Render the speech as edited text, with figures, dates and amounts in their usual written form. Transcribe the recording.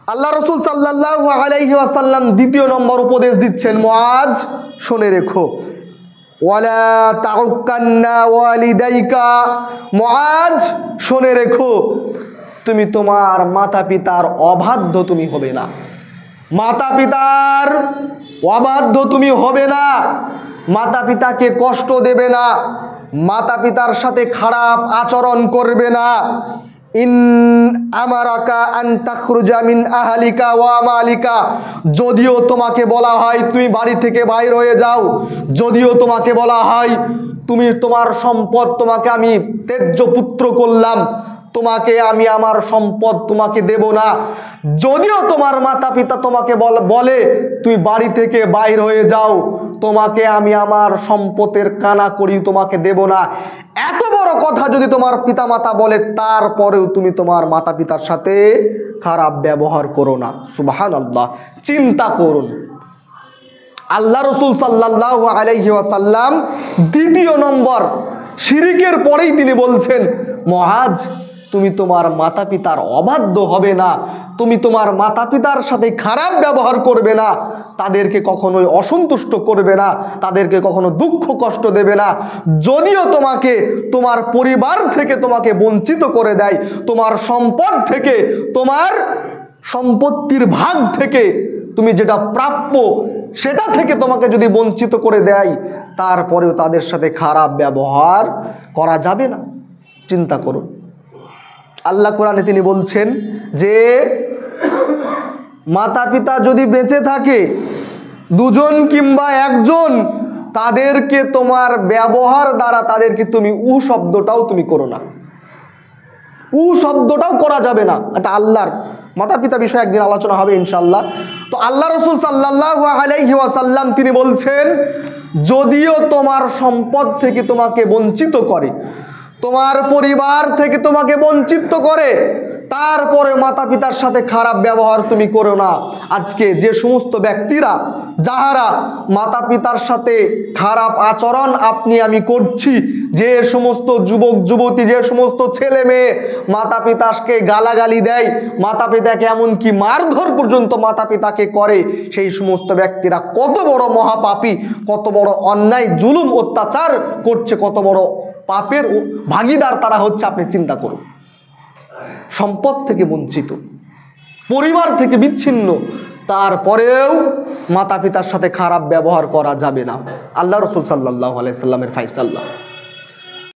আল্লাহ রাসূল সাল্লাল্লাহু আলাইহি ওয়াসাল্লাম দ্বিতীয় নম্বর উপদেশ দিচ্ছেন, মুআজ শুনে রেখো, ওয়ালা তাউক্কান্না ওয়ালিদাইকা, মুআজ শুনে রেখো, তুমি তোমার মাতা পিতার অবাধ্য তুমি হবে না। মাতা পিতার অবাধ্য তুমি হবে না, মাতা পিতাকে কষ্ট দেবে না, মাতা পিতার সাথে খারাপ আচরণ করবে না। ইন আমারাকা আন তাখরুজা মিন আহলিকা ওয়া মালিকা, যদিও তোমাকে বলা হয় তুমি বাড়ি থেকে বাইর হয়ে যাও, যদিও তোমাকে বলা হয় তুমি তোমার সম্পদ তোমাকে আমি তেজ্য পুত্র করলাম, তোমাকে আমি আমার সম্পদ তোমাকে দেব না, যদিও তোমার মাতা পিতা তোমাকে বলে তুই বাড়ি থেকে বাইর হয়ে যাও, তোমাকে আমি আমার সম্পদের কানা করি তোমাকে দেব না, এত বড় কথা যদি তোমার পিতামাতা বলে, তারপরেও তুমি তোমার মাতা পিতার সাথে খারাপ ব্যবহার করো না। সুবহানাল্লাহ, চিন্তা করুন। আল্লাহ রাসূল সাল্লাল্লাহু আলাইহি ওয়াসাল্লাম দ্বিতীয় নম্বর শিরকের পরেই তিনি বলছেন, মুআজ তুমি তোমার মাতা পিতার অবাধ্য হবে না, তুমি তোমার মাতা পিতার সাথে খারাপ ব্যবহার করবে না, তাদেরকে কখনোই অসন্তুষ্ট করবে না, তাদেরকে কখনো দুঃখ কষ্ট দেবে না। যদিও তোমাকে তোমার পরিবার থেকে তোমাকে বঞ্চিত করে দেয়, তোমার সম্পদ থেকে, তোমার সম্পত্তির ভাগ থেকে, তুমি যেটা প্রাপ্য সেটা থেকে তোমাকে যদি বঞ্চিত করে দেয়, তারপরেও তাদের সাথে খারাপ ব্যবহার করা যাবে না। চিন্তা করুন, আল্লাহ কোরআনে তিনি বলছেন যে মাতা পিতা যদি বেঁচে থাকে, দুজন কিংবা একজন, তাদেরকে তোমার ব্যবহার দ্বারা তাদেরকে তুমি শব্দটাও তুমি করো না, শব্দটাও করা যাবে না। এটা আল্লাহর মাতা পিতা বিষয়ে একদিন আলোচনা হবে ইনশাআল্লাহ। তো আল্লাহ রাসূল সাল্লাল্লাহু আলাইহি ওয়াসাল্লাম তিনি বলছেন, যদিও তোমার সম্পদ থেকে তোমাকে বঞ্চিত করে, তোমার পরিবার থেকে তোমাকে বঞ্চিত করে, তারপরে মাতা পিতার সাথে খারাপ ব্যবহার তুমি করো না। আজকে যে সমস্ত ব্যক্তিরা যাহারা মাতা পিতার সাথে খারাপ আচরণ আপনি আমি করছি, যে সমস্ত যুবক যুবতী, যে সমস্ত ছেলে মেয়ে মাতা পিতাকে গালাগালি দেয়, মাতা পিতাকে এমনকি মারধর পর্যন্ত মাতা পিতাকে করে, সেই সমস্ত ব্যক্তিরা কত বড় মহাপাপী, কত বড় অন্যায় জুলুম অত্যাচার করছে, কত বড় পাপের ভাগীদার তারা হচ্ছে, আপনি চিন্তা করুন। সম্পদ থেকে বঞ্চিত, পরিবার থেকে বিচ্ছিন্ন, তারপরেও মাতা পিতার সাথে খারাপ ব্যবহার করা যাবে না। আল্লাহ রাসূল সাল্লাল্লাহু আলাইহি সাল্লামের ফায়সালা।